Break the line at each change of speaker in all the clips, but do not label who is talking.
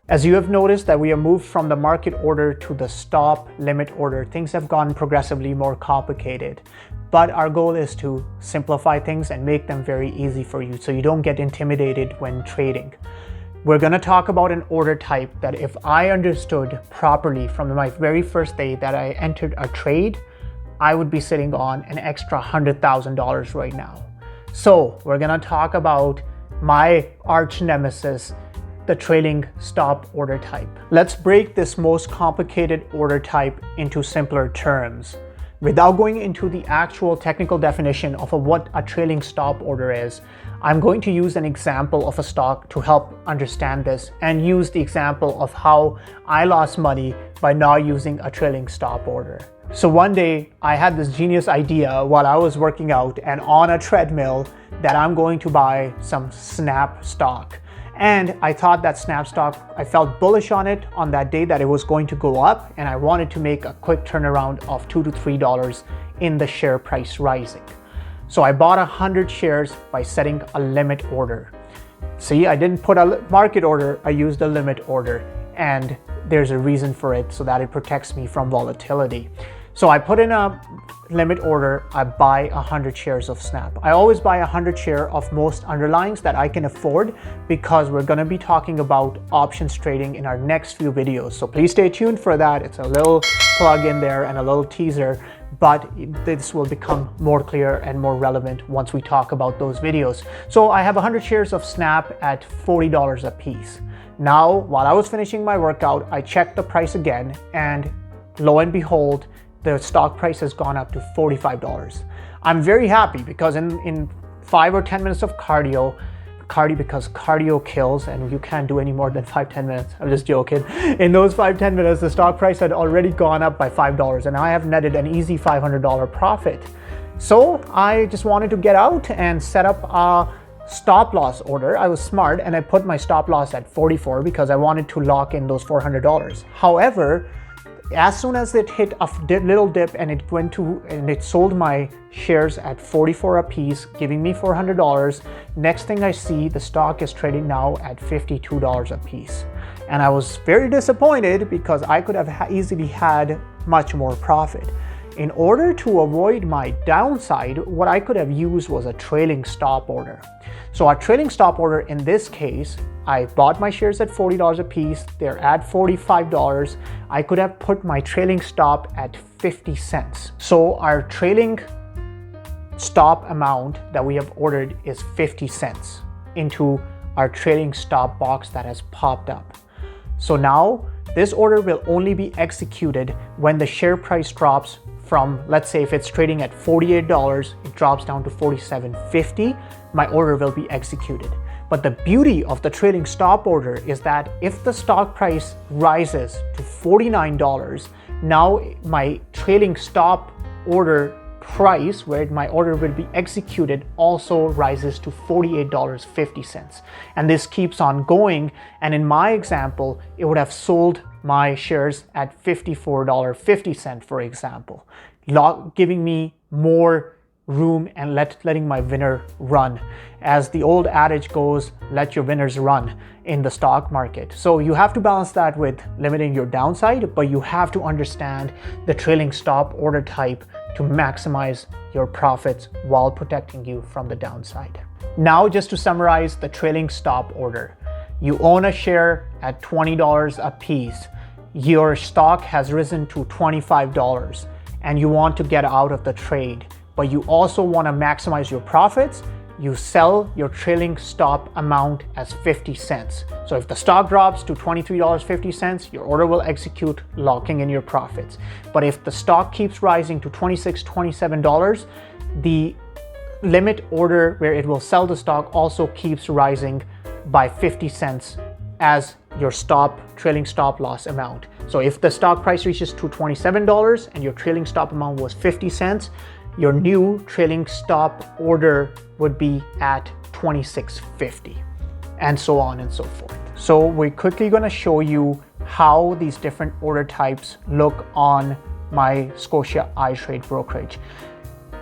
As you have noticed that we have moved from the market order to the stop limit order, things have gotten progressively more complicated. But our goal is to simplify things and make them very easy for you so you don't get intimidated when trading. We're going to talk about an order type that if I understood properly from my very first day that I entered a trade, I would be sitting on an extra $100,000 right now. So we're going to talk about my arch nemesis, the trailing stop order type. Let's break this most complicated order type into simpler terms. Without going into the actual technical definition of what a trailing stop order is, I'm going to use an example of a stock to help understand this and use the example of how I lost money by not using a trailing stop order. So one day I had this genius idea while I was working out and on a treadmill that I'm going to buy some Snap stock. And I thought that Snap stock, I felt bullish on it on that day that it was going to go up, and I wanted to make a quick turnaround of $2 to $3 in the share price rising. So I bought 100 shares by setting a limit order. See, I didn't put a market order, I used a limit order, and there's a reason for it so that it protects me from volatility. So I put in a limit order, I buy 100 shares of Snap. I always buy 100 share of most underlyings that I can afford because we're going to be talking about options trading in our next few videos. So please stay tuned for that. It's a little plug in there and a little teaser, but this will become more clear and more relevant once we talk about those videos. So I have 100 shares of Snap at $40 a piece. Now, while I was finishing my workout, I checked the price again, and lo and behold, the stock price has gone up to $45. I'm very happy because in 5 or 10 minutes of cardio, because cardio kills and you can't do any more than 5-10 minutes. I'm just joking. In those 5-10 minutes, the stock price had already gone up by $5 and I have netted an easy $500 profit. So I just wanted to get out and set up a stop loss order. I was smart and I put my stop loss at 44 because I wanted to lock in those $400. However, as soon as it hit a little dip and it sold my shares at 44 a piece, giving me $400. Next thing I see, the stock is trading now at $52 a piece. And I was very disappointed because I could have easily had much more profit. In order to avoid my downside, what I could have used was a trailing stop order. So a trailing stop order in this case, I bought my shares at $40 a piece, they're at $45. I could have put my trailing stop at 50 cents. So our trailing stop amount that we have ordered is 50 cents into our trailing stop box that has popped up. So now this order will only be executed when the share price drops from, let's say if it's trading at $48, it drops down to $47.50, my order will be executed. But the beauty of the trailing stop order is that if the stock price rises to $49, now my trailing stop order price, where my order will be executed, also rises to $48.50. And this keeps on going. And in my example, it would have sold my shares at $54.50, for example, giving me more room and letting my winner run. As the old adage goes, let your winners run in the stock market. So you have to balance that with limiting your downside, but you have to understand the trailing stop order type to maximize your profits while protecting you from the downside. Now, just to summarize the trailing stop order. You own a share at $20 a piece. Your stock has risen to $25 and you want to get out of the trade, but you also want to maximize your profits. You sell your trailing stop amount as 50 cents. So if the stock drops to $23.50, your order will execute, locking in your profits. But if the stock keeps rising to $26, $27, the limit order where it will sell the stock also keeps rising by 50 cents as your trailing stop loss amount. So if the stock price reaches to $27 and your trailing stop amount was 50 cents, your new trailing stop order would be at $26.50, and so on and so forth. So we're quickly going to show you how these different order types look on my Scotia iTrade brokerage.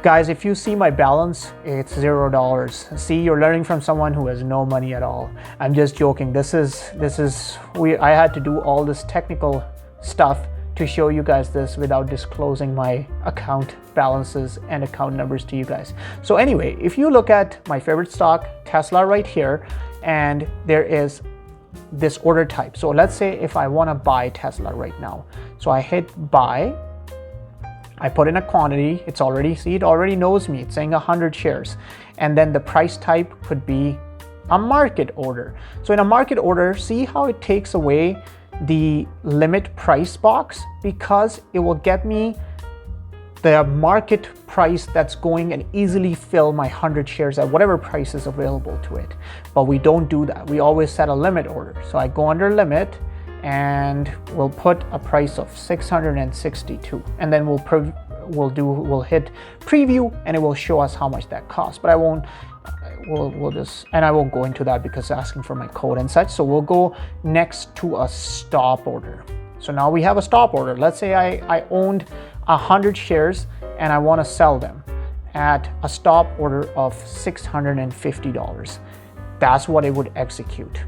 Guys, if you see my balance, it's $0. See, you're learning from someone who has no money at all. I'm just joking. I had to do all this technical stuff to show you guys this without disclosing my account balances and account numbers to you guys. So anyway, if you look at my favorite stock, Tesla, right here, and there is this order type. So let's say if I want to buy Tesla right now, so I hit buy, I put in a quantity, it already knows me, it's saying 100 shares. And then the price type could be a market order. So in a market order, see how it takes away the limit price box, because it will get me the market price that's going and easily fill my 100 shares at whatever price is available to it. But we don't do that. We always set a limit order. So I go under limit and we'll put a price of 662, and then we'll hit preview and it will show us how much that costs. But I won't go into that because it's asking for my code and such. So we'll go next to a stop order. So now we have a stop order. Let's say I owned 100 shares and I want to sell them at a stop order of $650. That's what it would execute.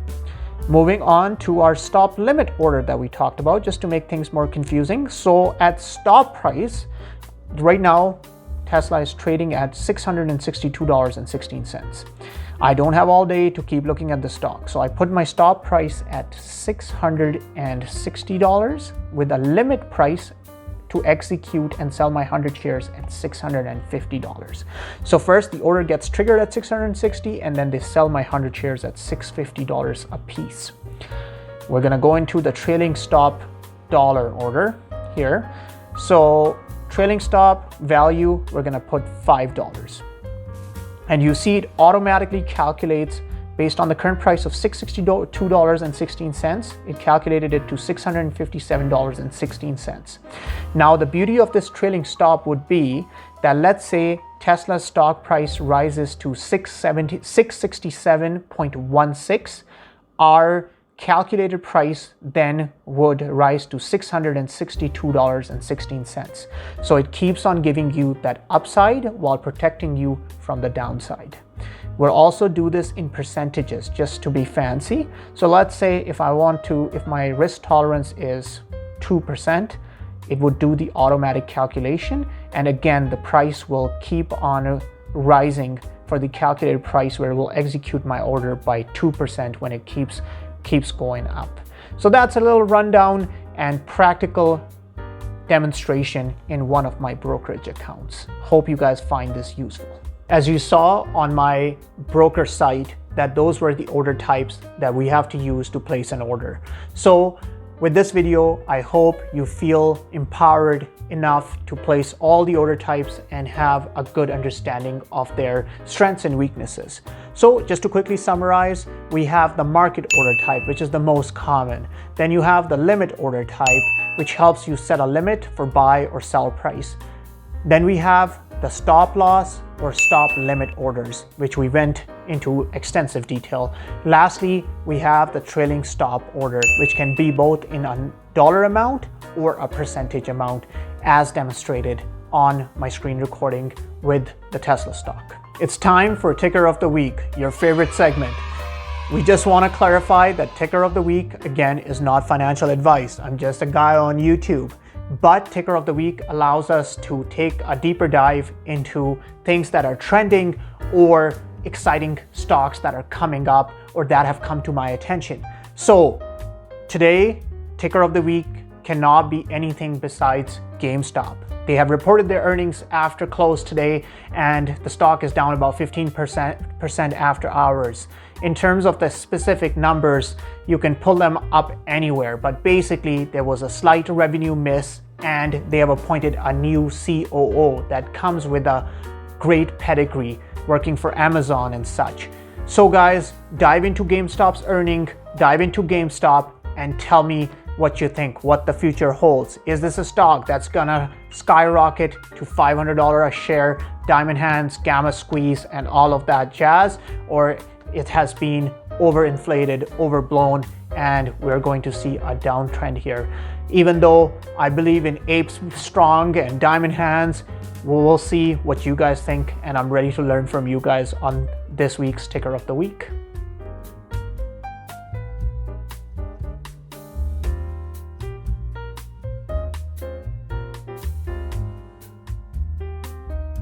Moving on to our stop limit order that we talked about, just to make things more confusing. So at stop price, right now, Tesla is trading at $662.16. I don't have all day to keep looking at the stock. So I put my stop price at $660 with a limit price to execute and sell my 100 shares at $650. So first the order gets triggered at 660 and then they sell my 100 shares at $650 a piece. We're gonna go into the trailing stop dollar order here. So trailing stop value, we're gonna put $5. And you see it automatically calculates based on the current price of $662.16, it calculated it to $657.16. Now, the beauty of this trailing stop would be that let's say Tesla's stock price rises to 667.16, our calculated price then would rise to $662.16. So it keeps on giving you that upside while protecting you from the downside. We'll also do this in percentages just to be fancy. So let's say if my risk tolerance is 2%, it would do the automatic calculation. And again, the price will keep on rising for the calculated price where it will execute my order by 2% when it keeps going up. So that's a little rundown and practical demonstration in one of my brokerage accounts. Hope you guys find this useful. As you saw on my broker site, that those were the order types that we have to use to place an order. So with this video, I hope you feel empowered enough to place all the order types and have a good understanding of their strengths and weaknesses. So just to quickly summarize, we have the market order type, which is the most common. Then you have the limit order type, which helps you set a limit for buy or sell price. Then we have the stop loss or stop limit orders, which we went into extensive detail. Lastly, we have the trailing stop order, which can be both in a dollar amount or a percentage amount, as demonstrated on my screen recording with the Tesla stock. It's time for Ticker of the Week, your favorite segment. We just want to clarify that Ticker of the Week, again, is not financial advice. I'm just a guy on YouTube. But Ticker of the Week allows us to take a deeper dive into things that are trending or exciting stocks that are coming up or that have come to my attention. So today, Ticker of the Week cannot be anything besides Gamestop. They have reported their earnings after close today, and the stock is down about 15% after hours. In terms of the specific numbers, you can pull them up anywhere, but basically there was a slight revenue miss, and they have appointed a new COO that comes with a great pedigree working for Amazon and such. So guys, dive into GameStop's earning, dive into GameStop, and tell me what you think, what the future holds. Is this a stock that's gonna skyrocket to $500 a share, diamond hands, gamma squeeze, and all of that jazz? Or it has been overinflated, overblown, and we're going to see a downtrend here? Even though I believe in apes strong and diamond hands, we'll see what you guys think, and I'm ready to learn from you guys on this week's ticker of the week.